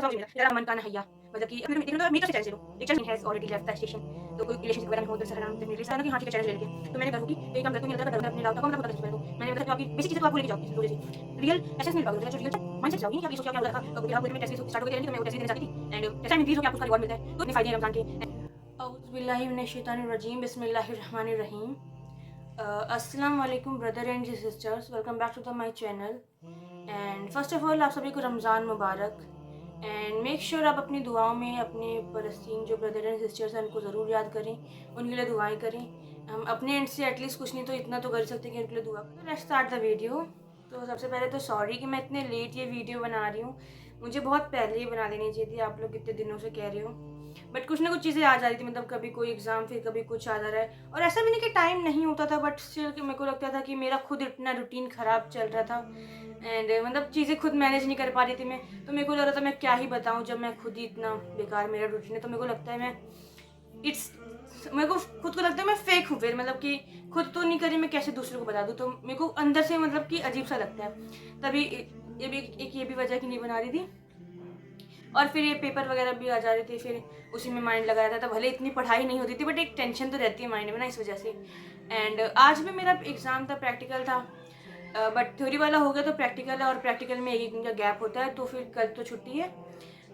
उसका समझ नहीं आता, तेरा मन का नहैया मतलब कि अभी देखो तो मीटर से चैलेंज ले लो, एक challenge has already left the station, तो कोई रिलेशनशिप वगैरह में हो तो इंस्टाग्राम पे मेरे सारा कि हाँ ठीक है चैलेंज ले लिया, तो मैंने कहा कि एक काम करती हूँ, मेरा अपने लाओ कौन पता चले तो मैंने बताया कि आपकी बेसिक चीज़ें तो आपको लेके जाओ रोज़ से रियल एसेंस नहीं पाओगे, जो रियल माइंडसेट जाओगी, कि आप ये सोच के क्या होता था कि आप बोलते मैं टेस्ट स्टार्ट हो गया तो मैं वो टेस्ट देना चाहती थी एंड जैसा मैं इंक्रीज हो गया आपको उसका रिवॉर्ड मिलता है, तो इतने फायदे हैं रमजान के। औज़ु बिल्लाहि मिनश शैतानिर रजीम, बिस्मिल्लाहिर रहमानिर रहीम। अस्सलाम वालेकुम brother and sisters, welcome back to the my channel and first of all आप सभी को रमज़ान मुबारक एंड मेक श्योर आप अपनी दुआओं में अपने फ़लस्तीन जो ब्रदर एंड सिस्टर्स हैं उनको ज़रूर याद करें, उनके लिए दुआएं करें। हम अपने एंड से एटलीस्ट कुछ नहीं तो इतना तो कर सकते हैं कि उनके लिए दुआ करें। Let's start the video. तो सबसे पहले तो सॉरी कि मैं इतने लेट ये वीडियो बना रही हूँ, मुझे बहुत पहले ही बना देनी चाहिए थी, आप लोग कितने दिनों से कह रहे हो, बट कुछ ना कुछ चीज़ें आ जा रही थी, मतलब कभी कोई एग्ज़ाम फिर कभी कुछ आ जा रहा है और ऐसा भी नहीं कि टाइम नहीं होता था, बट स्टिल मेरे को लगता था कि मेरा खुद इतना रूटीन ख़राब चल रहा था एंड मतलब चीज़ें खुद मैनेज नहीं कर पा रही थी मैं, तो मेरे को लग रहा था मैं क्या ही बताऊँ जब मैं खुद ही इतना बेकार मेरा रूटीन है, तो मेरे को लगता है मैं इट्स मेरे को खुद को लगता है मैं फेक हूँ, फिर मतलब कि खुद तो नहीं करी मैं कैसे दूसरों को बता दूँ, तो मेरे को अंदर से मतलब कि अजीब सा लगता है। तभी ये भी एक ये भी वजह कि नहीं बना रही थी और फिर ये पेपर वगैरह भी आ जा रहे थे, फिर उसी में माइंड लगा रहता था, भले इतनी पढ़ाई नहीं होती थी बट एक टेंशन तो रहती है माइंड में ना, इस वजह से। एंड आज भी मेरा एग्ज़ाम था, प्रैक्टिकल था, बट थ्योरी वाला हो गया तो प्रैक्टिकल है और प्रैक्टिकल में एक दिन का गैप होता है, तो फिर कल तो छुट्टी है,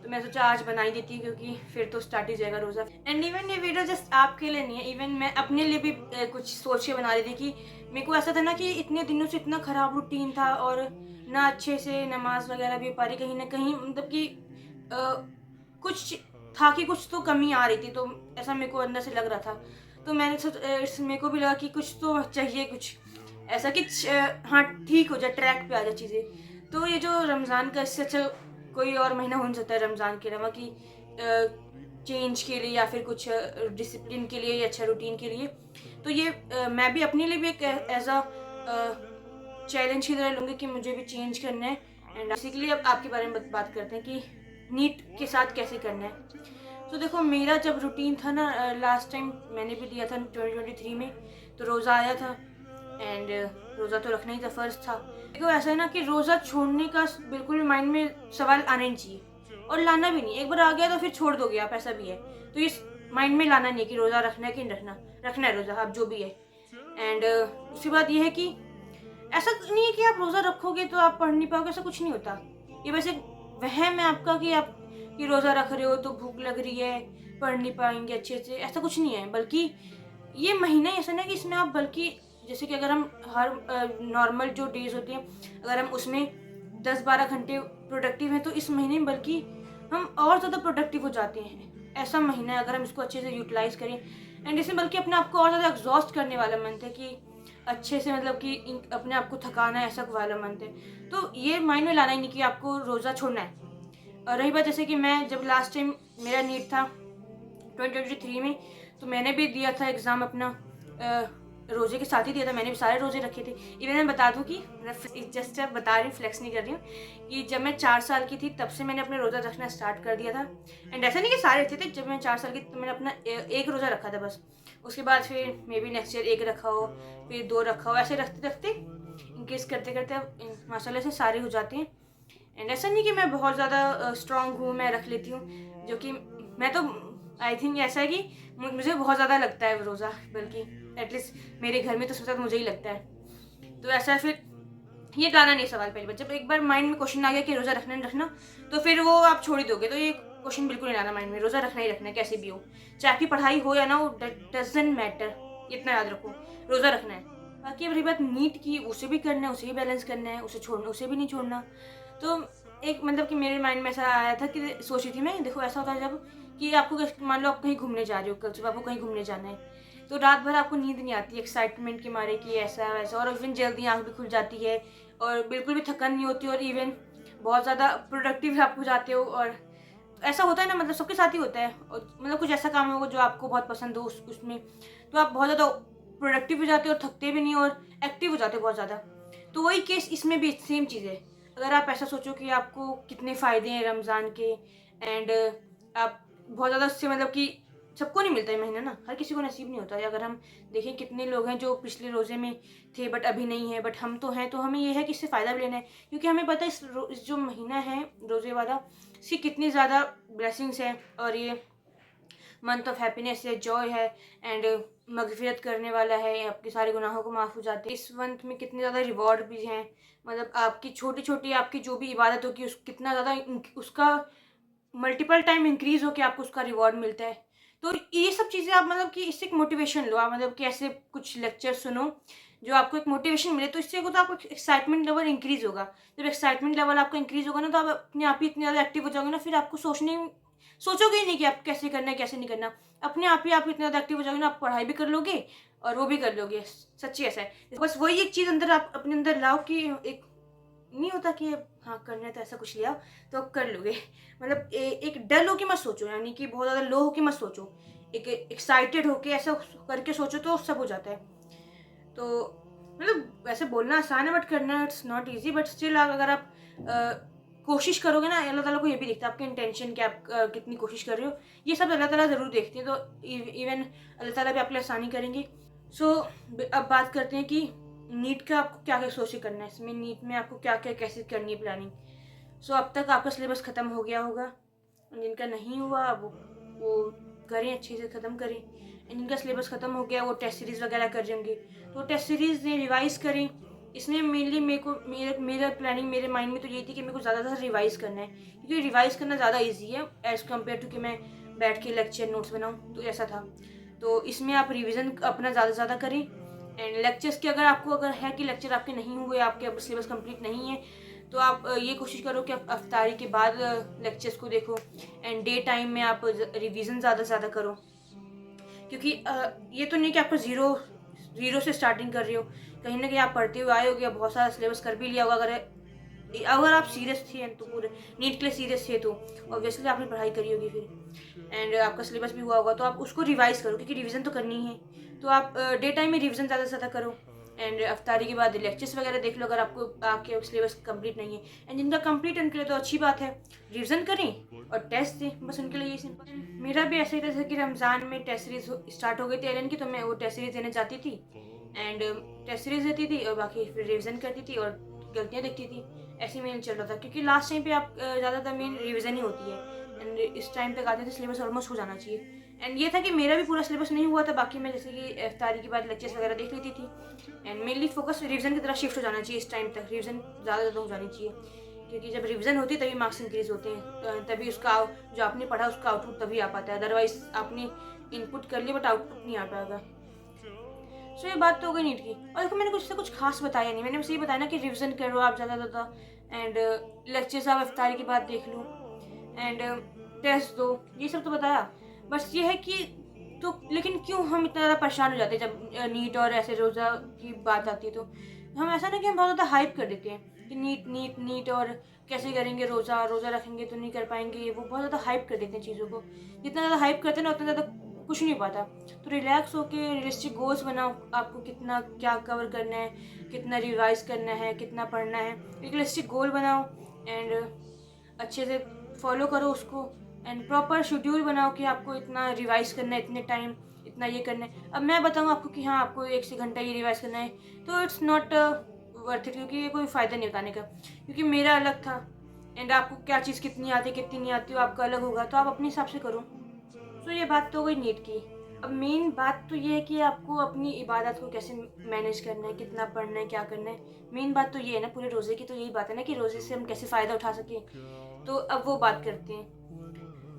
तो मैं सोचा आज बना ही देती हूँ क्योंकि फिर तो स्टार्ट ही जाएगा रोज़ा। एंड इवन ये वीडियो जस्ट आपके लिए नहीं है, इवन मैं अपने लिए भी कुछ सोच के बना रही थी कि मेरे को ऐसा था ना कि इतने दिनों से इतना ख़राब रूटीन था और ना अच्छे से नमाज वगैरह भी पढ़ी, कहीं ना कहीं मतलब कि कुछ था कि कुछ तो कमी आ रही थी, तो ऐसा मेरे को अंदर से लग रहा था, तो मैंने मेरे को भी लगा कि कुछ तो चाहिए, कुछ ऐसा कि हाँ ठीक हो जाए, ट्रैक पे आ जाए चीज़ें। तो ये जो रमज़ान का, इससे अच्छा कोई और महीना हो नहीं सकता है रमज़ान के अलावा कि चेंज के लिए या फिर कुछ डिसिप्लिन के लिए या अच्छा रूटीन के लिए। तो ये मैं भी अपने लिए भी एक एज अ चैलेंज की तरह लूँगी कि मुझे भी चेंज करना है एंड बेसिकली अब आपके बारे में बात करते हैं कि नीट के साथ कैसे करना है। तो देखो मेरा जब रूटीन था ना, लास्ट टाइम मैंने भी दिया था 2023 में, तो रोज़ा आया था एंड रोज़ा तो रखना ही था, फ़र्ज़ था। देखो ऐसा है ना कि रोज़ा छोड़ने का बिल्कुल भी माइंड में सवाल आना ही नहीं चाहिए और लाना भी नहीं, एक बार आ गया तो फिर छोड़ दोगे आप, ऐसा भी है। तो इस माइंड में लाना नहीं है कि रोज़ा रखना है कि नहीं रखना, रखना है रोज़ा आप जो भी है। एंड दूसरी बात ये है कि ऐसा नहीं है कि आप रोज़ा रखोगे तो आप पढ़ नहीं पाओगे, ऐसा कुछ नहीं होता। ये बस एक वहम है आपका कि आप कि रोज़ा रख रहे हो तो भूख लग रही है, पढ़ नहीं पाएँगे अच्छे से, ऐसा कुछ नहीं है। बल्कि ये महीना ही ऐसा ना कि इसमें आप बल्कि जैसे कि अगर हम हर नॉर्मल जो डेज़ होते हैं, अगर हम उसमें 10-12 घंटे प्रोडक्टिव हैं, तो इस महीने में बल्कि हम और ज़्यादा प्रोडक्टिव हो जाते हैं। ऐसा महीना है अगर हम इसको अच्छे से यूटिलाइज़ करें एंड इसमें बल्कि अपने आप को और ज़्यादा एग्ज़ॉस्ट करने वाला मंथ है कि अच्छे से मतलब कि अपने आप को थकाना है, ऐसा वाला मंथ है। तो ये माइंड में लाना ही नहीं कि आपको रोज़ा छोड़ना है। और रही बात जैसे कि मैं जब लास्ट टाइम मेरा नीट था 2023 में, तो मैंने भी दिया था एग्ज़ाम अपना, रोज़े के साथ ही दिया था, मैंने भी सारे रोज़े रखे थे। इवन मैं बता दूँ कि जस्ट बता रही हूँ, फ्लेक्स नहीं कर रही हूँ, कि जब मैं 4 साल की थी तब से मैंने अपने रोज़ा रखना स्टार्ट कर दिया था एंड ऐसा नहीं कि सारे रखे थे, जब मैं 4 साल की तो मैंने अपना एक रोज़ा रखा था बस। उसके बाद फिर मे बी नेक्स्ट ईयर 1 रखा हो, फिर 2 रखा हो, ऐसे रखते-रखते इनकेस करते-करते अब माशाल्लाह से सारे हो जाते हैं। एंड ऐसा नहीं कि मैं बहुत ज़्यादा स्ट्रॉन्ग हूँ, मैं रख लेती हूँ, जो कि मैं तो आई थिंक ऐसा है कि मुझे बहुत ज़्यादा लगता है वो रोज़ा, बल्कि एटलीस्ट मेरे घर में तो सबसे ज़्यादा मुझे ही लगता है। तो ऐसा फिर ये लाना नहीं सवाल पहली बार, जब एक बार माइंड में क्वेश्चन आ गया कि रोज़ा रखना नहीं रखना, तो फिर वो आप छोड़ ही दोगे, तो ये क्वेश्चन बिल्कुल नहीं लाना माइंड में, रोज़ा रखना ही रखना है कैसे भी हो। चाहे आपकी पढ़ाई हो या ना हो, डज़न्ट मैटर, इतना याद रखो, रोज़ा रखना है। बाकी अब रही बात नीट की, उसे भी करना है, उसे भी बैलेंस करना है, उसे छोड़ना उसे भी नहीं छोड़ना। तो एक मतलब कि मेरे माइंड में ऐसा आया था कि सोच रही थी मैं, देखो ऐसा होता है जब कि आपको मान लो आप कहीं घूमने जा रहे हो, कल सुबह आपको कहीं घूमने जाना है, तो रात भर आपको नींद नहीं आती एक्साइटमेंट के मारे कि ऐसा वैसा, और इवन जल्दी आँख भी खुल जाती है और बिल्कुल भी थकन नहीं होती और इवन बहुत ज़्यादा प्रोडक्टिव आप हो जाते हो। और ऐसा होता है ना, मतलब सबके साथ ही होता है, और मतलब कुछ ऐसा काम होगा जो आपको बहुत पसंद हो उसमें, तो आप बहुत ज़्यादा प्रोडक्टिव हो जाते हो और थकते भी नहीं हो और एक्टिव हो जाते हो बहुत ज़्यादा। तो वही केस इसमें भी सेम चीज़ है। अगर आप ऐसा सोचो कि आपको कितने फ़ायदे हैं रमज़ान के एंड आप बहुत ज़्यादा उससे मतलब कि सबको नहीं मिलता ये महीना ना, हर किसी को नसीब नहीं होता है। अगर हम देखें कितने लोग हैं जो पिछले रोज़े में थे बट अभी नहीं है, बट हम तो हैं, तो हमें ये है कि इससे फ़ायदा भी लेना है, क्योंकि हमें पता है इस जो महीना है रोज़े वाला, इसकी कितनी ज़्यादा ब्लेसिंग्स हैं, और ये मंथ ऑफ हैप्पीनेस है, जॉय है, एंड मगफिरत करने वाला है, आपके सारे गुनाहों को माफ़ हो जाते हैं। इस मंथ में कितने ज़्यादा रिवॉर्ड भी हैं, मतलब आपकी छोटी छोटी आपकी जो भी इबादत होगी उस कितना ज़्यादा उसका मल्टीपल टाइम इंक्रीज होकर आपको उसका रिवॉर्ड मिलता है। तो ये सब चीज़ें आप मतलब कि इससे एक मोटिवेशन लो, आप मतलब कि ऐसे कुछ लेक्चर सुनो जो आपको एक मोटिवेशन मिले, तो इससे को तो आपको एक्साइटमेंट लेवल इंक्रीज होगा। जब एक्साइटमेंट लेवल आपका इंक्रीज होगा ना, तो आप अपने आप ही इतने ज़्यादा एक्टिव हो जाओगे ना, फिर आपको सोचोगे ही नहीं कि आप कैसे करना है कैसे नहीं करना। अपने आप ही आप इतना ज़्यादा एक्टिव हो जाओगे ना, आप पढ़ाई भी कर लोगे और वो भी कर लोगे। सच्ची ऐसा है, बस वही एक चीज़ अंदर आप अपने अंदर लाओ कि एक नहीं होता कि हाँ करना है तो ऐसा कुछ लिया तो आप कर लोगे। मतलब एक डल होके मत सोचो, यानी कि बहुत ज़्यादा लो होके मत सोचो, एक एक्साइटेड होके ऐसा करके सोचो तो सब हो जाता है। तो मतलब वैसे बोलना आसान है बट करना it's not easy, but still अगर आप कोशिश करोगे ना, अल्लाह ताला को ये भी देखता है आपके इंटेंशन कि आप कितनी कोशिश कर रहे हो। ये सब अल्लाह ताला ज़रूर देखते हैं, तो इवन अल्लाह ताला भी आपके लिए आसानी करेंगे। सो अब बात करते हैं कि नीट का आपको क्या क्या सोच के करना है, इसमें नीट में आपको क्या क्या कैसे करनी है प्लानिंग। सो अब तक आपका सिलेबस ख़त्म हो गया होगा, जिनका नहीं हुआ वो करें, अच्छे से ख़त्म करें। जिनका सिलेबस ख़त्म हो गया वो टेस्ट सीरीज़ वगैरह कर होंगे, तो टेस्ट सीरीज़ ने रिवाइज़ करें। इसमें मेनली मेरे को मेरा प्लानिंग मेरे माइंड में तो यही थी कि मेरे को ज़्यादा से रिवाइज़ करना है, क्योंकि रिवाइज़ करना ज़्यादा ईजी है एज़ कम्पेयर टू कि मैं बैठ के लेक्चर नोट्स बनाऊँ, तो ऐसा था। तो इसमें आप रिविज़न अपना ज़्यादा से ज़्यादा करें। एंड लेक्चर्स की अगर है कि लेक्चर आपके नहीं हुए, आपके अब सिलेबस कंप्लीट नहीं है, तो आप ये कोशिश करो कि आप अफ्तारी के बाद लेक्चर्स को देखो। एंड डे टाइम में आप रिवीजन ज़्यादा से ज़्यादा करो, क्योंकि ये तो नहीं कि आपको ज़ीरो से स्टार्टिंग कर रहे हो, कहीं ना कहीं आप पढ़ते हुए आए होगे, बहुत सारा सिलेबस कर भी लिया होगा। अगर आप सीरियस थे तो पूरे नीट के लिए सीरियस थे तो ऑब्वियसली आपने पढ़ाई करी होगी फिर, एंड आपका सिलेबस भी हुआ होगा, तो आप उसको रिवाइज करो, क्योंकि रिवीजन तो करनी है। तो आप डे टाइम में रिवीजन ज़्यादा से ज़्यादा करो। एंड अफ्तारी के बाद लेक्चर्स वगैरह देख लो, अगर आपको आपके सिलेबस कंप्लीट नहीं है। एंड जिनका कंप्लीट है उनके लिए तो अच्छी बात है, रिवीजन करें और टेस्ट दें, बस उनके लिए ये सिंपल। मेरा भी ऐसे ही था, जैसे कि रमज़ान में टेस्ट सीरीज स्टार्ट हो गई थी एलन की, तो मैं वो टेस्ट सीरीज देने जाती थी एंड टेस्ट सीरीज देती थी और बाकी फिर रिवीजन करती थी और गलतियाँ दिखती थी। ऐसे मेन चल रहा था, क्योंकि लास्ट टाइम पे आप ज़्यादातर मेन रिवीजन ही होती है, एंड इस टाइम तक आते थे सिलेबस ऑलमोस्ट हो जाना चाहिए। एंड ये था कि मेरा भी पूरा सिलेबस नहीं हुआ था, बाकी मैं जैसे कि इफ्तारी के बाद लेक्चर्स वगैरह देख लेती थी। एंड मेनली फोकस रिवीजन की तरफ शिफ्ट हो जाना चाहिए, इस टाइम तक रिवीजन ज़्यादा ज़्यादा हो जानी चाहिए, क्योंकि जब रिवीजन होती है तभी मार्क्स इंक्रीज होते हैं, तभी उसका जो आपने पढ़ा उसका आउटपुट तभी आ पाता है। अदरवाइज आपने इनपुट कर लिया बट आउटपुट नहीं आ पाएगा। सो ये बात तो हो गई नीट की। और देखो मैंने कुछ से कुछ खास बताया नहीं, मैंने बस ये बताया ना कि रिवीजन करो आप ज़्यादा ज़्यादा, एंड लेक्चर्स आप इफ्तारी के बाद देख लो, एंड टेस्ट दो, ये सब तो बताया। बस ये है कि तो लेकिन क्यों हम इतना ज़्यादा परेशान हो जाते हैं जब नीट और ऐसे रोज़ा की बात आती है, तो हम ऐसा ना कि हम बहुत ज़्यादा हाइप कर देते हैं कि नीट नीट नीट और कैसे करेंगे, रोज़ा रोज़ा रखेंगे तो नहीं कर पाएंगे, वो बहुत ज़्यादा हाइप कर देते हैं चीज़ों को। जितना ज़्यादा हाइप करते हैं ना उतना ज़्यादा कुछ नहीं पाता। तो रिलैक्स होके रियलिस्टिक गोल्स बनाओ, आपको कितना क्या कवर करना है, कितना रिवाइज करना है, कितना पढ़ना है, एक रियलिस्टिक गोल बनाओ एंड अच्छे से फॉलो करो उसको। एंड प्रॉपर शेड्यूल बनाओ कि आपको इतना रिवाइज करना है, इतने टाइम इतना ये करना है। अब मैं बताऊँ आपको कि हाँ आपको 1 से घंटा ये रिवाइज करना है, तो इट्स नॉट वर्थ इट, क्योंकि ये कोई फ़ायदा नहीं बताने का, क्योंकि मेरा अलग था। एंड आपको क्या चीज़ कितनी आती है कितनी नहीं आती, वो आपका अलग होगा, तो आप अपने हिसाब से करो। तो ये बात तो हो गई नीट की। अब मेन बात तो ये है कि आपको अपनी इबादत को कैसे मैनेज करना है, कितना पढ़ना है, क्या करना है। मेन बात तो ये है ना, पूरे रोज़े की तो यही बात है ना कि रोज़े से हम कैसे फ़ायदा उठा सकें। तो अब वो बात करते हैं।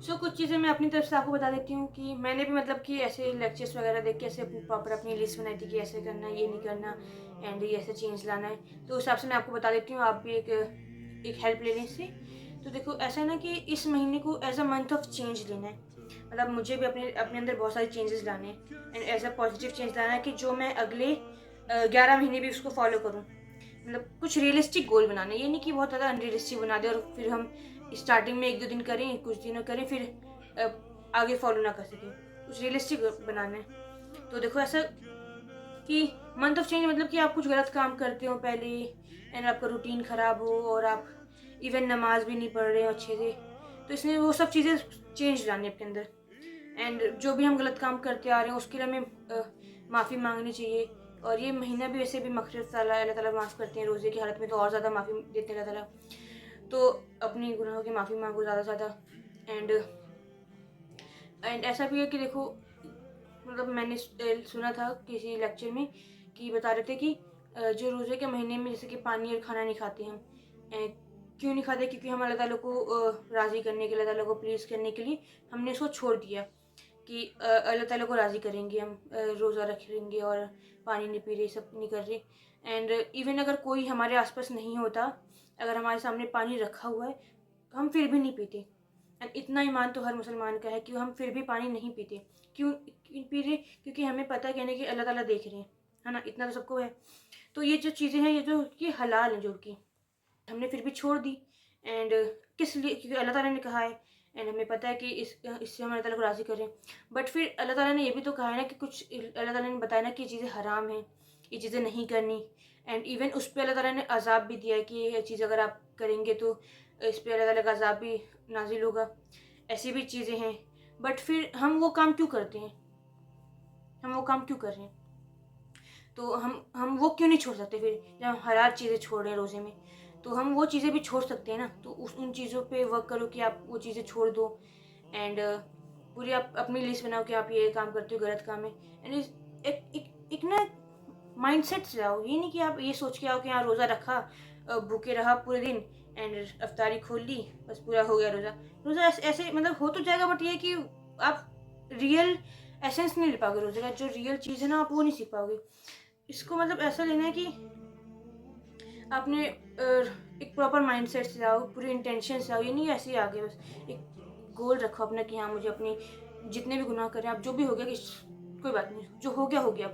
सो कुछ चीज़ें मैं अपनी तरफ से आपको बता देती हूँ कि मैंने भी मतलब कि ऐसे लेक्चर्स वगैरह देख के ऐसे प्रॉपर अपनी लिस्ट बनाई थी कि ऐसे करना है, ये नहीं करना, एंड ये ऐसे चेंज लाना है। तो उस हिसाब से मैं आपको बता देती हूँ, आप भी एक हेल्प लेने से। तो देखो ऐसा है ना कि इस महीने को as a month of change लेना है, मतलब मुझे भी अपने अपने अंदर बहुत सारे चेंजेस लाने हैं, and as a positive change लाना है कि जो मैं अगले 11 महीने भी उसको फॉलो करूँ। मतलब कुछ रियलिस्टिक गोल बनाना है, ये नहीं कि बहुत ज़्यादा अनरियलिस्टिक बना दे और फिर हम स्टार्टिंग में 1-2 दिन करें, कुछ दिनों करें, फिर अ, आगे फॉलो ना कर सकें। कुछ रियलिस्टिक बनाना है। तो देखो ऐसा कि मंथ ऑफ चेंज मतलब कि आप कुछ गलत काम करते हो पहले, एंड आपका रूटीन ख़राब हो और आप इवन नमाज भी नहीं पढ़ रहे हो अच्छे से, तो इसलिए वो सब चीज़ें चेंज लानी है अपने अंदर। एंड जो भी हम गलत काम करते आ रहे हैं उसके लिए हमें माफ़ी मांगनी चाहिए। और ये महीना भी वैसे भी मग़फ़िरत वाला है, अल्लाह ताला माफ़ करते हैं, रोज़े की हालत में तो और ज़्यादा माफ़ी देते हैं अल्लाह ताला। तो अपनी गुनाहों की माफ़ी मांगो ज़्यादा से ज़्यादा। एंड ऐसा भी है कि देखो, मतलब मैंने सुना था किसी लेक्चर में कि बता रहे थे कि जो रोज़े के महीने में जैसे कि पानी और खाना नहीं खाते हम, क्यों नहीं खाते? क्योंकि हम अल्लाह ताला को राज़ी करने के लिए, अल्लाह ताला को प्लीज़ करने के लिए हमने उसको छोड़ दिया कि अल्लाह ताला को राज़ी करेंगे हम, रोज़ा रखेंगे और पानी नहीं पी रहे, सब नहीं कर रहे। एंड इवन अगर कोई हमारे आसपास नहीं होता, अगर हमारे सामने पानी रखा हुआ है, हम फिर भी नहीं पीते। एंड इतना ईमान तो हर मुसलमान का है कि हम फिर भी पानी नहीं पीते। क्यों पी रहे? क्योंकि हमें पता है कि अल्लाह ताला देख रहे हैं, है ना? इतना तो सबको है। तो ये जो चीज़ें हैं, ये हलाल हैं जो कि हमने फिर भी छोड़ दी। एंड किस लिए? क्योंकि अल्लाह ताला ने कहा है, एंड हमें पता है कि इससे हम अल्लाह ताला को राज़ी करें। बट फिर अल्लाह ताला ने ये भी तो कहा है ना कि कुछ अल्लाह ताला ने बताया ना कि ये चीज़ें हराम हैं, ये चीज़ें नहीं करनी। एंड इवन उस पर अल्लाह ताला ने अज़ाब भी दिया है कि ये चीज़ अगर आप करेंगे तो इस पर अल्लाह ताला का अज़ाब भी नाजिल होगा। ऐसी भी चीज़ें हैं। बट फिर हम वो काम क्यों करते हैं? हम वो काम क्यों कर रहे हैं? तो हम वो क्यों नहीं छोड़ सकते फिर, जब हम हलाल चीज़ें छोड़ रहे हैं रोज़े में? तो हम वो चीज़ें भी छोड़ सकते हैं ना। तो उन चीज़ों पे वर्क करो कि आप वो चीज़ें छोड़ दो। एंड पूरी आप अपनी लिस्ट बनाओ कि आप ये काम करते हो, गलत काम है। एंड एक ना माइंडसेट से आओ। ये नहीं कि आप ये सोच के आओ कि हाँ रोज़ा रखा, भूखे रहा पूरे दिन एंड अफ्तारी खोल ली, बस पूरा हो गया रोज़ा। रोज़ा ऐसे मतलब हो तो जाएगा, बट ये कि आप रियल एसेंस नहीं ले पाओगे रोज़े का। जो रियल चीज़ है ना, आप वो नहीं सीख पाओगे। इसको मतलब ऐसा लेना है कि आपने एक प्रॉपर माइंडसेट से आओ, पूरी इंटेंशन से आओ। ये नहीं ऐसे ही आगे बस एक गोल रखो अपना कि हाँ मुझे अपनी जितने भी गुनाह करें, आप जो भी हो गया कि कोई बात नहीं, जो हो गया हो गया।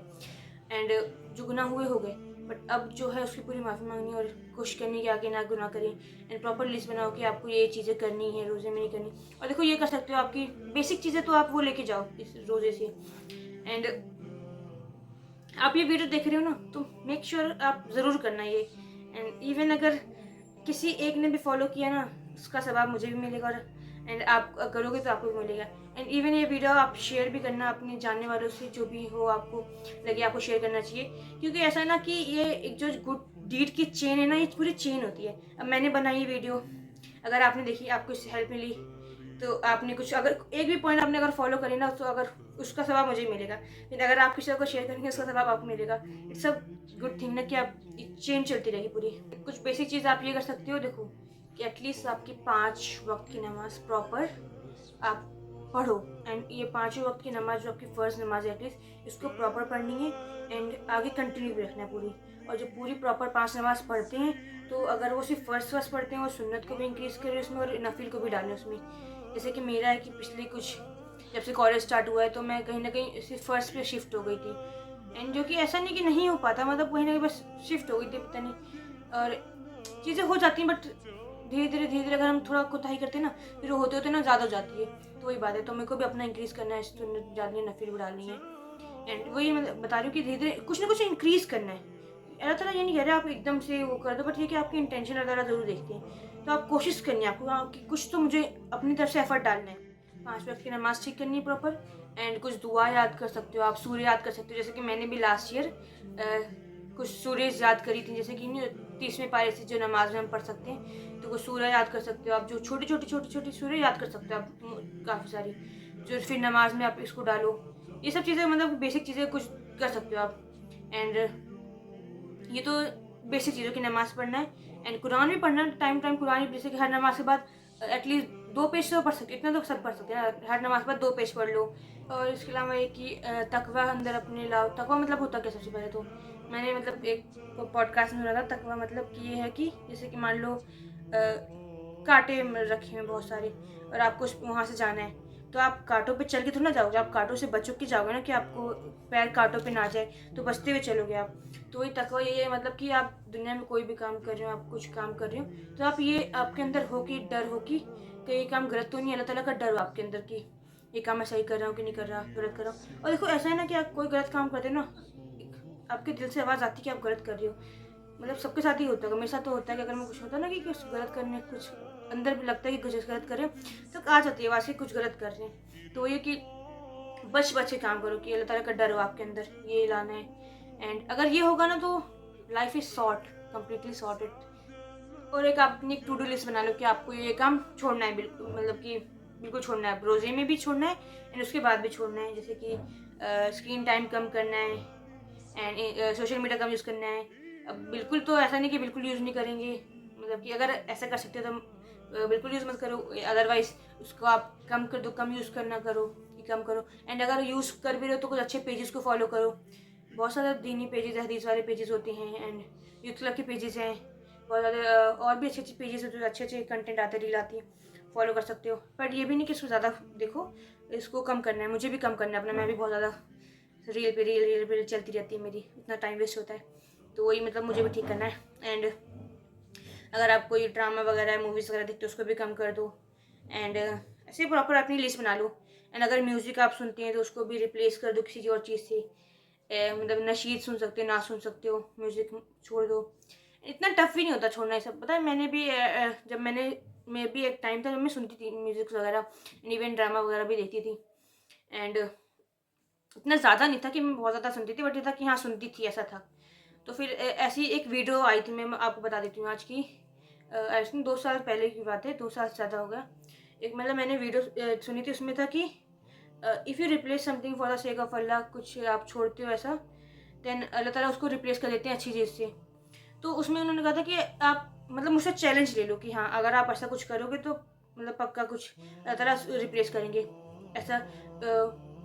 एंड जो गुनाह हुए हो गए, बट अब जो है उसकी पूरी माफ़ी मांगनी और कोशिश करनी कि आगे ना गुनाह करें। एंड प्रॉपर लिस्ट बनाओ कि आपको ये चीज़ें करनी है, रोज़े में नहीं करनी। और देखो ये कर सकते हो, आपकी बेसिक चीज़ें तो आप वो लेके जाओ इस रोज़े से। एंड आप ये वीडियो देख रहे हो ना, तो मेक श्योर आप ज़रूर करना ये। एंड इवन अगर किसी एक ने भी फॉलो किया ना, उसका सवाब मुझे भी मिलेगा, और एंड आप करोगे तो आपको भी मिलेगा। एंड इवन ये वीडियो आप शेयर भी करना अपने जानने वालों से, जो भी हो आपको लगे आपको शेयर करना चाहिए। क्योंकि ऐसा है ना कि ये एक जो गुड डीड की चेन है ना, ये पूरी चेन होती है। अब मैंने बनाई ये वीडियो, अगर आपने देखी, आपको इससे हेल्प मिली, तो आपने कुछ अगर एक भी पॉइंट आपने अगर फॉलो करी ना, तो अगर उसका सवाब मुझे मिलेगा। फिर अगर आप किसी को शेयर करेंगे, उसका सवाब आपको मिलेगा। इट्स अ गुड थिंग ना कि आप चेन चलती रहेगी पूरी। कुछ बेसिक चीज़ आप ये कर सकते हो, देखो कि एटलीस्ट आपकी 5 वक्त की नमाज प्रॉपर आप पढ़ो। एंड ये 5 वक्त की नमाज जो आपकी फ़र्ज़ नमाज है, एटलीस्ट इसको प्रॉपर पढ़नी है। एंड आगे कंटिन्यू भी रखना है पूरी। और जो पूरी प्रॉपर 5 नमाज पढ़ते हैं, तो अगर वो सिर्फ फ़र्ज़ पढ़ते हैं, और सुन्नत को भी इंक्रीज़ करें उसमें और नफिल को भी डालें उसमें। जैसे कि मेरा है कि पिछले कुछ जब से कॉलेज स्टार्ट हुआ है, तो मैं कहीं ना कहीं सिर्फ फ़र्ज़ पे शिफ्ट हो गई थी। एंड जो कि ऐसा नहीं कि नहीं हो पाता, मतलब कहीं ना कहीं बस शिफ्ट हो गई थी, पता नहीं। और चीज़ें हो जाती हैं, बट धीरे धीरे अगर हम थोड़ा कोताही करते हैं ना, फिर वो होते होते ना ज़्यादा हो जाती है। तो वही बात है, तो मेरे को भी अपना इंक्रीज़ करना है, सुन्नत डालनी है, नफिल भी डालनी है। एंड वही मैं बता रही हूँ कि धीरे धीरे कुछ ना कुछ इंक्रीज़ करना है। अल्लाह ताला ये नहीं कह रहे आप एकदम से वो कर दो, बट ये कि आपकी इंटेंशन अल्लाह ताला ज़रूर देखते हैं। तो आप कोशिश करनी है आपको, हाँ, कि कुछ तो मुझे अपनी तरफ से एफर्ट डालना है। 5 वक्त की नमाज़ ठीक करनी है प्रॉपर। एंड कुछ दुआ याद कर सकते हो आप, सूर्य याद कर सकते हो। जैसे कि मैंने भी लास्ट ईयर कुछ सूर्य याद करी थी, जैसे कि 30वें पारे से जो नमाज में हम पढ़ सकते हैं, तो कुछ सूर्य याद कर सकते हो आप। जो छोटी छोटी सूर्य याद कर सकते हो आप, काफ़ी सारी, जो फिर नमाज में आप इसको डालो। ये सब चीज़ें मतलब बेसिक चीज़ें कुछ कर सकते हो आप। एंड ये तो बेसिक चीज़ों की नमाज़ पढ़ना है। एंड कुरान भी पढ़ना है, टाइम टाइम कुरान, जैसे कि हर नमाज के बाद एटलीस्ट 2 पेज तो पढ़ सकते, इतना तो सब पढ़ सकते हैं ना, हर नमाज के बाद 2 पेज पढ़ लो। और इसके अलावा ये कि तकवा अंदर अपने लाओ। तकवा मतलब होता क्या? सबसे पहले तो मैंने मतलब एक पॉडकास्ट में सुना था, तकवा मतलब कि ये है कि जैसे कि मान लो कांटे रखे हैं बहुत सारे, और आपको वहाँ से जाना है, तो आप कांटों पे चल के थोड़ा ना जाओगे, आप कांटों से बच के जाओगे ना, कि आपको पैर कांटों पे ना जाए, तो बचते हुए चलोगे आप। तो वही तकवा ये है, मतलब कि आप दुनिया में कोई भी काम कर रहे हो, आप कुछ काम कर रहे हो, तो आप ये आपके अंदर हो कि डर हो कि कहीं ये काम गलत तो नहीं, अल्लाह ताला का डर हो आपके अंदर कि ये काम मैं सही कर रहा हूँ कि नहीं कर रहा, गलत कर रहा हूँ। और देखो ऐसा है ना कि आप कोई गलत काम करते हो ना, आपके दिल से आवाज़ आती है कि आप गलत कर रहे हो। मतलब सबके साथ ही होता है, मेरे साथ तो होता है कि अगर मैं कुछ होता है ना कि कुछ गलत करने, कुछ अंदर भी लगता है कि कुछ गलत कर रहे हैं, तो आ जाती है आवाज़ कि कुछ गलत कर रहे हैं। तो ये कि बच के काम करो कि अल्लाह ताला का डर हो आपके अंदर, ये लाना है। एंड अगर ये होगा ना, तो life is short, completely sorted. और एक आप अपनी टू डू लिस्ट बना लो कि आपको ये काम छोड़ना है, बिल्कुल मतलब कि बिल्कुल छोड़ना है, रोज़े में भी छोड़ना है एंड उसके बाद भी छोड़ना है। जैसे कि स्क्रीन टाइम कम करना है and social media come use करना है। अब बिल्कुल तो ऐसा नहीं कि बिल्कुल यूज़ नहीं करेंगे, मतलब कि अगर ऐसा कर सकते हो तो बिल्कुल यूज़ मत करो, अदरवाइज़ उसको आप कम कर दो, कम यूज़ करना करो कि कम करो। एंड अगर यूज़ कर भी रहे हो तो कुछ अच्छे पेजेस को फॉलो करो। बहुत सारे दीनी पेजेस, हदीस वाले पेजेस होते हैं एंड यूथ क्लब के पेजेस हैं, बहुत ज़्यादा और भी अच्छे अच्छे पेजेस होते हैं, अच्छे अच्छे कंटेंट आते रील आती है, फॉलो कर सकते हो। बट ये भी नहीं कि इसको ज़्यादा देखो, इसको कम करना है, मुझे भी कम करना है अपना। मैं भी बहुत ज़्यादा रील पे रील चलती रहती है मेरी, इतना टाइम वेस्ट होता है, तो वही मतलब मुझे भी ठीक करना है। एंड अगर आप कोई ड्रामा वगैरह मूवीज़ वगैरह देखते हो उसको भी कम कर दो एंड ऐसे प्रॉपर अपनी लिस्ट बना लो। एंड अगर म्यूज़िक आप सुनते हैं तो उसको भी रिप्लेस कर दो किसी और चीज़ से। मतलब नशीद सुन सकते हो, ना सुन सकते हो, म्यूज़िक छोड़ दो। इतना टफ भी नहीं होता छोड़ना ये सब, पता है। मैंने भी जब मैं भी एक टाइम था जब मैं सुनती थी म्यूज़िक वगैरह, इवन ड्रामा वगैरह भी देखती थी एंड इतना ज़्यादा नहीं था कि मैं बहुत ज़्यादा सुनती थी, बट ये था कि हाँ सुनती थी, ऐसा था। तो फिर ऐसी एक वीडियो आई थी, मैं आपको बता देती हूँ आज की। आई थिंक 2 साल पहले की बात है, 2 साल से ज़्यादा हो गया। एक मतलब मैंने वीडियो सुनी थी, उसमें था कि if you replace something for the sake of Allah, कुछ आप छोड़ते हो ऐसा, देन अल्लाह ताला उसको रिप्लेस कर देते हैं अच्छी चीज़ से। तो उसमें उन्होंने कहा था कि आप मतलब मुझसे चैलेंज ले लो कि हाँ अगर आप ऐसा कुछ करोगे तो मतलब पक्का कुछ अल्लाह ताला रिप्लेस करेंगे, ऐसा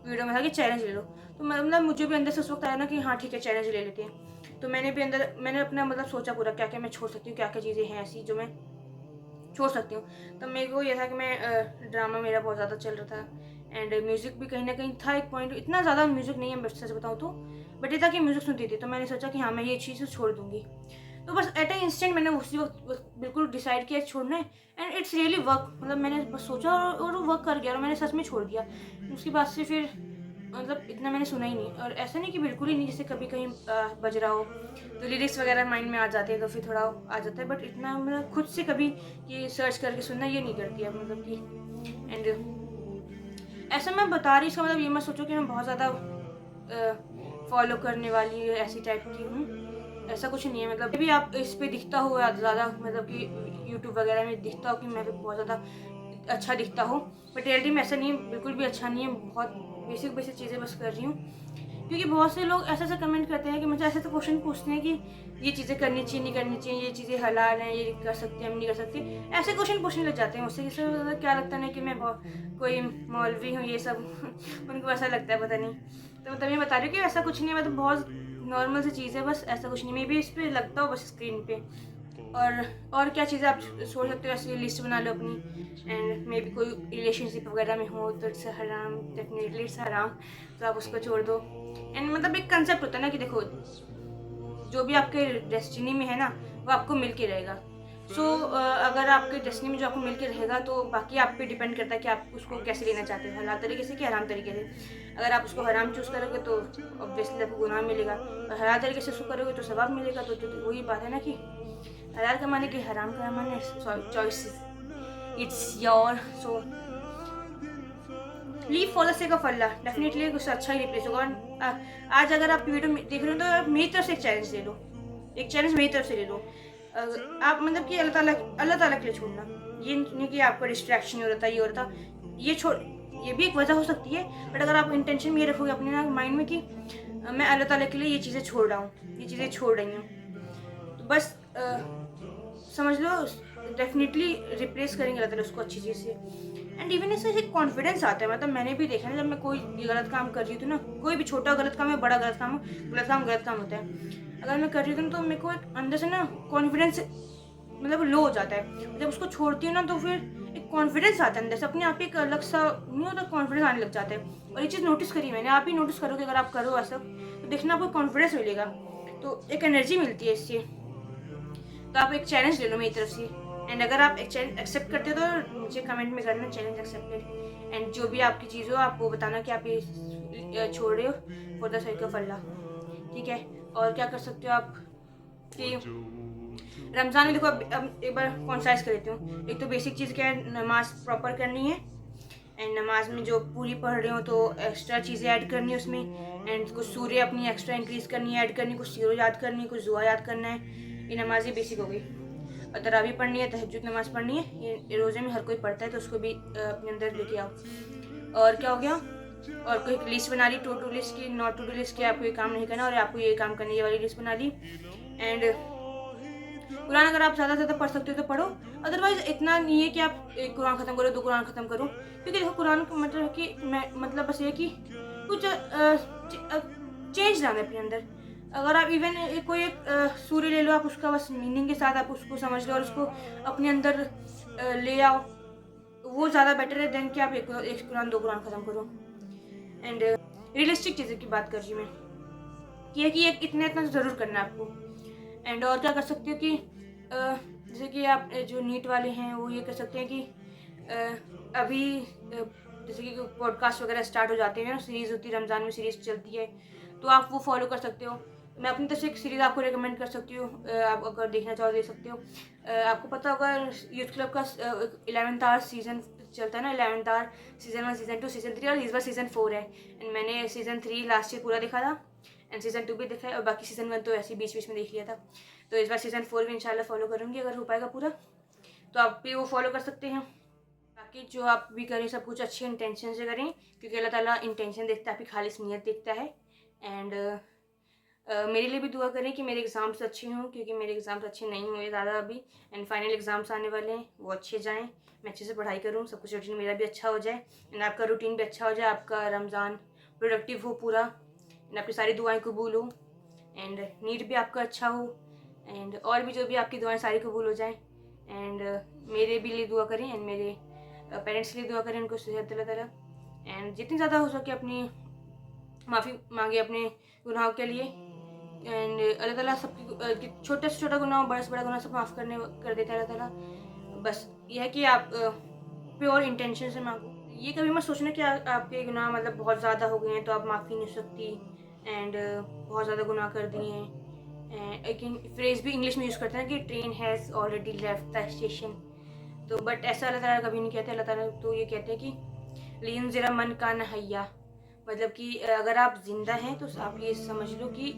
वीडियो में था कि चैलेंज ले लो। तो मतलब मुझे भी अंदर से उस वक्त आया ना कि हाँ ठीक है चैलेंज ले लेते हैं। तो मैंने अपना मतलब सोचा पूरा क्या क्या मैं छोड़ सकती हूँ, क्या क्या चीज़ें हैं ऐसी जो मैं छोड़ सकती हूँ। तो मेरे को ये था कि मैं ड्रामा मेरा बहुत ज़्यादा चल रहा था एंड म्यूज़िक भी कहीं ना कहीं था एक पॉइंट, इतना ज़्यादा म्यूज़िक नहीं है सच बताऊँ तो, बट ये था कि म्यूज़िक सुनती थी। तो मैंने सोचा कि हाँ मैं ये चीज़ छोड़ दूँगी। तो बस एट ए इंस्टेंट मैंने उसी वक्त बिल्कुल डिसाइड किया छोड़ना है एंड इट्स रियली वर्क। मतलब मैंने बस सोचा और वो वर्क कर गया और मैंने सच में छोड़ दिया। उसके बाद से फिर मतलब इतना मैंने सुना ही नहीं, और ऐसा नहीं कि बिल्कुल ही नहीं, जैसे कभी कहीं बज रहा हो तो लिरिक्स वगैरह माइंड में आ जाते हैं तो फिर थोड़ा आ जाता है, बट इतना मतलब खुद से कभी कि सर्च करके सुनना ये नहीं करती है मतलब कि। एंड ऐसा मैं बता रही, इसका मतलब ये मत सोचो कि मैं बहुत ज़्यादा फॉलो करने वाली ऐसी टाइप की हूँ, ऐसा कुछ नहीं है। मतलब भी आप इस पे दिखता हो ज़्यादा, मतलब कि यूट्यूब वगैरह में दिखता हो कि मैं भी बहुत ज़्यादा अच्छा दिखता हो, बट रियलिटी में ऐसा नहीं है, बिल्कुल भी अच्छा नहीं है। बहुत बेसिक बेसिक चीज़ें बस कर रही हूँ, क्योंकि बहुत से लोग ऐसा ऐसा कमेंट करते हैं कि मुझे ऐसे तो क्वेश्चन पूछते हैं कि ये चीज़ें करनी चाहिए नहीं करनी चाहिए, ये चीज़ें हलाल हैं, ये कर सकते हैं हम नहीं कर सकते, ऐसे क्वेश्चन पूछने लग जाते हैं मुझसे। इससे ज़्यादा क्या लगता है ना कि मैं बहुत कोई मौलवी हूँ ये सब उनको ऐसा लगता है, पता नहीं। तो मतलब ये बता रही हूँ कि ऐसा कुछ नहीं है, मतलब बहुत नॉर्मल सी चीज़ है, बस ऐसा कुछ नहीं। मे भी इस पर लगता हो बस स्क्रीन पे। और क्या चीज़ें आप सोच सकते हो, ऐसी लिस्ट बना लो अपनी। एंड मे बी कोई रिलेशनशिप वगैरह में हो तो इट्स हराम, डेफिनेटली इट्स हराम, तो आप उसको छोड़ दो। एंड मतलब एक कंसेप्ट होता है ना कि देखो जो भी आपके डेस्टिनी में है ना वो आपको मिल के रहेगा। सो अगर आपके डेस्टिनी में जो आपको मिल के रहेगा तो बाकी आप पे डिपेंड करता है कि आप उसको कैसे लेना चाहते हो, हलाल तरीके से कि हराम तरीके से। अगर आप उसको हराम चूज़ करोगे तो ऑब्वियसली आपको गुनाह मिलेगा, और हलाल तरीके से उसको करोगे तो सवाब मिलेगा। तो वही बात है ना कि हलाल कमाने की हराम कमाने choice it's your. So leave for the sake of Allah, definitely कुछ अच्छा ही रिप्लेस होगा। और आज अगर आप वीडियो देख रहे हो तो आप मेरी तरफ से एक चैलेंज ले लो, एक चैलेंज मेरी तरफ से ले लो। आप मतलब कि अल्लाह ताला के लिए छोड़ना, ये नहीं कि आपका डिस्ट्रैक्शन हो रहा था, ये हो रहा था, ये छोड़, ये भी एक वजह हो सकती है। बट अगर आप इंटेंशन में ये रखोगे अपने ना माइंड में कि मैं अल्लाह ताला के लिए ये चीज़ें छोड़ रहा हूँ, ये चीज़ें छोड़ रही हूँ, तो बस समझ लो डेफिनेटली रिप्लेस करेंगे अल्लाह ताला उसको अच्छी चीज़ से। एंड इवन इससे एक कॉन्फिडेंस आता है। मतलब मैंने भी देखा ना, जब मैं कोई गलत काम कर रही हूँ तो ना, कोई भी छोटा गलत काम है बड़ा गलत काम हो, गलत काम होता है। अगर मैं कर रही हूँ तो मेरे को एक अंदर से ना कॉन्फिडेंस मतलब लो हो जाता है। जब उसको छोड़ती हूँ ना तो फिर एक कॉन्फिडेंस आता है अंदर से, अपने आप ही एक अलग सा नहीं होता, कॉन्फिडेंस आने लग जाता है। और ये चीज़ नोटिस करी मैंने, आप ही नोटिस करोगे अगर आप करो ऐसा तो देखना आपको कॉन्फिडेंस मिलेगा, तो एक एनर्जी मिलती है इससे। तो आप एक चैलेंज ले लो मेरी तरफ से। एंड अगर आप एक चैलेंज एक्सेप्ट करते हो तो मुझे कमेंट में करना चैलेंज एक्सेप्टेड। एंड जो भी आपकी चीज़ हो आप वो बताना कि आप ये छोड़ रहे हो फॉर द सेक ऑफ अल्लाह, ठीक है। और क्या कर सकते हो आप कि रमज़ान में देखो, अब एक बार कॉन्साइज कर लेती हूँ। एक तो बेसिक चीज़ क्या है, नमाज प्रॉपर करनी है। एंड नमाज में जो पूरी पढ़ रहे हो तो एक्स्ट्रा चीज़ें ऐड करनी है उसमें। एंड कुछ सूर्य अपनी एक्स्ट्रा इंक्रीज़ करनी है, ऐड करनी, कुछ सीरो याद करनी है, कुछ दुआ याद करना है। ये नमाज़ें बेसिक हो गई। और तरावी पढ़नी है, तहज्जुद नमाज़ पढ़नी है, ये रोज़े में हर कोई पढ़ता है, तो उसको भी अपने अंदर लेके आओ। और क्या हो गया, और कोई लिस्ट बना ली, टू टू लिस्ट की, नॉट टू डू लिस्ट की, आपको ये काम नहीं करना और आपको ये काम करने, ये वाली लिस्ट बना ली। एंड कुरान अगर आप ज़्यादा से ज़्यादा पढ़ सकते हो तो पढ़ो, अदरवाइज़ इतना नहीं है कि आप एक कुरान ख़त्म करो, 2 कुरान ख़त्म करो, क्योंकि देखो कुरान का मतलब है कि मैं मतलब बस ये कि कुछ चेंज लाना है अपने अंदर। अगर आप इवन कोई एक सूर्य ले लो, आप उसका बस मीनिंग के साथ आप उसको समझ लो और उसको अपने अंदर ले आओ, वो ज़्यादा बेटर है देन कि आप एक कुरान 2 कुरान ख़त्म करो। एंड रियलिस्टिक चीज़ें की बात कर रही हूँ मैं, कि है कि एक इतना इतना ज़रूर करना है आपको। एंड और क्या कर सकते हो कि जैसे कि आप जो नीट वाले हैं वो ये कर सकते हैं कि अभी जैसे कि पॉडकास्ट वगैरह स्टार्ट हो जाते हैं ना, सीरीज़ होती है, रमज़ान में सीरीज़ चलती है, तो आप वो फॉलो कर सकते हो। मैं अपनी तरफ से एक सीरीज़ आपको रेकमेंड कर सकती हूँ, आप अगर देखना चाहो देख सकते हो। आपको पता होगा यूथ क्लब का 11th आवर सीज़न चलता है ना, 11th our season 1, season 2, season 3 और इस बार सीज़न 4 है। एंड मैंने सीज़न 3 लास्ट ईयर पूरा देखा था एंड सीज़न 2 भी देखा है, और बाकी सीज़न 1 तो ऐसे ही बीच बीच में देख लिया था। तो इस बार सीज़न 4 भी इंशाल्लाह फॉलो करूँगी अगर हो पाएगा पूरा, तो आप भी वो फॉलो कर सकते हैं। बाकी जो आप भी करें सब कुछ अच्छे इंटेंशन से करें, क्योंकि अल्लाह ताला इंटेंशन देखता है, आपकी खालिस नीयत देखता है। एंड मेरे लिए भी दुआ करें कि मेरे एग्ज़ाम्स अच्छे हों, क्योंकि मेरे एग्ज़ाम्स अच्छे नहीं हुए ज़्यादा अभी, एंड फाइनल एग्ज़ाम्स आने वाले हैं, वो अच्छे जाएँ, मैं अच्छे से पढ़ाई करूँ, सब कुछ रूटीन मेरा भी अच्छा हो जाए एंड आपका रूटीन भी अच्छा हो जाए, आपका रमज़ान प्रोडक्टिव हो पूरा एंड आपकी सारी दुआएँ कबूल हो एंड नीट भी आपका अच्छा हो एंड और भी जो भी आपकी दुआएँ सारी कबूल हो जाएँ। एंड मेरे भी लिए दुआ करें एंड मेरे पेरेंट्स के लिए दुआ करें, उनको सेहत अल्लाह ताला, एंड जितनी ज़्यादा हो सके अपनी माफ़ी मांगे अपने गुनाहों के लिए। एंड अल्लाह ताला सबकी छोटे से छोटा गुनाह, बड़ा से बड़ा गुनाह सब माफ़ कर देता है अल्लाह ताला। बस ये है कि आप प्योर इंटेंशन से मांगो। ये कभी मत सोचना कि आपके गुनाह मतलब बहुत ज़्यादा हो गए हैं तो आप माफ़ी नहीं सकती एंड बहुत ज़्यादा गुनाह कर दिए हैं। लेकिन फ्रेज़ भी इंग्लिश में यूज़ करते हैं कि train has already left the station, तो बट ऐसा अल्लाह ताला कभी नहीं कहते। अल्लाह ताला तो ये कहते हैं कि लियंज़िरा मन कान हय्या, मतलब कि अगर आप ज़िंदा हैं तो आप ये समझ लो कि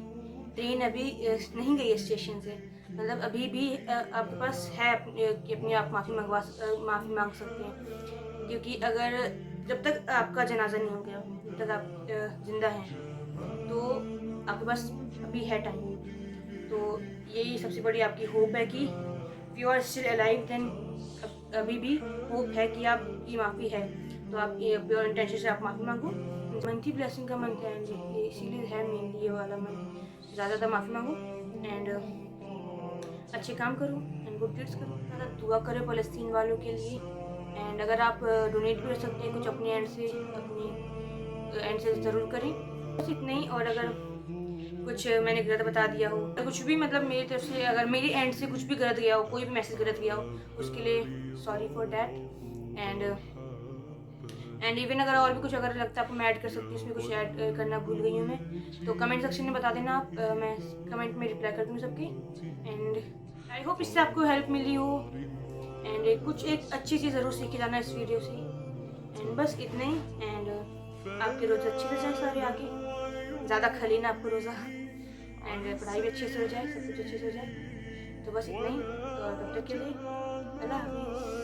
ट्रेन अभी नहीं गई है स्टेशन से, मतलब अभी भी आपके पास है कि अपनी आप माफ़ी मांग सकते हैं, क्योंकि अगर जब तक आपका जनाजा नहीं हो गया, जब तक आप ज़िंदा हैं, तो आपके पास अभी है टाइम। तो यही सबसे बड़ी आपकी होप है कि if you are still alive then अभी भी होप है कि आपकी माफ़ी है, तो आप ये प्योर इंटेंशन से आप माफ़ी मांगो। मंथ ही ब्लेसिंग का मंथ है ये इसीलिए है मेनली ये वाला मंथ। ज़्यादा माफ़ी मांगो एंड अच्छे काम करो एंड गुड डीड्स करो, ज़्यादा दुआ करो फ़लस्तीन वालों के लिए। एंड अगर आप डोनेट भी कर सकते हैं कुछ अपने एंड से ज़रूर करें, बस इतना ही। और अगर कुछ मैंने गलत बता दिया हो, कुछ भी मतलब मेरी तरफ से अगर मेरी एंड से कुछ भी गलत गया हो, कोई भी मैसेज गलत गया हो, उसके लिए sorry for that. And even अगर और भी कुछ अगर लगता है आपको मैं ऐड कर सकती हूँ, इसमें कुछ ऐड करना भूल गई हूँ मैं, तो कमेंट सेक्शन में बता देना आप, मैं कमेंट में रिप्लाई कर दूँगी सबके। एंड आई होप इससे आपको हेल्प मिली हो एंड कुछ एक अच्छी चीज़ ज़रूर सीख के जाना इस वीडियो से। एंड बस इतना ही। एंड आपके रोज़ अच्छे से जाए सारे आगे, ज़्यादा खली ना आपको रोज़ा, एंड पढ़ाई भी अच्छे से हो जाए, सब कुछ अच्छे से हो जाए। तो बस इतना ही, तो तब तक के लिए अल्लाह हाफ़िज़।